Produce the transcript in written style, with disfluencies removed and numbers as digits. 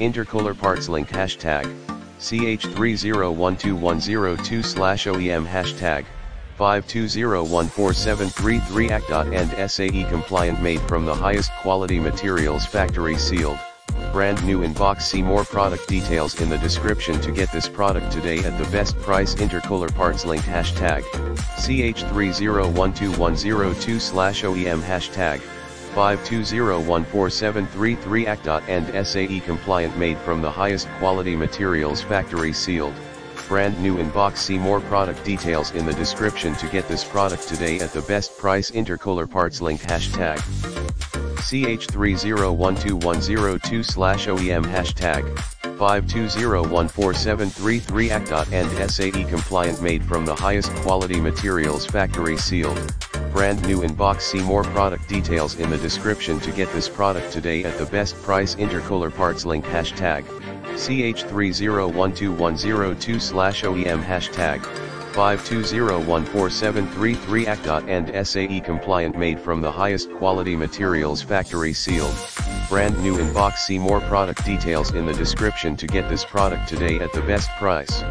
Intercooler parts link hashtag CH3012102/OEM hashtag 520147338. And SAE compliant, made from the highest quality materials, factory sealed. Brand new in box. See more product details in the description to get this product today at the best price. Intercooler parts link hashtag CH3012102/OEM hashtag 520147338. And SAE compliant, made from the highest quality materials, factory sealed. Brand new in box. See more product details in the description to get this product today at the best price. Intercooler parts link hashtag CH3012102/OEM hashtag 520147338. And SAE compliant, made from the highest quality materials, factory sealed. Brand new in box. See more product details in the description to get this product today at the best price. Intercooler parts link hashtag CH3012102/OEM hashtag 520147338. And SAE compliant, made from the highest quality materials, factory sealed. Brand new in box. See more product details in the description to get this product today at the best price.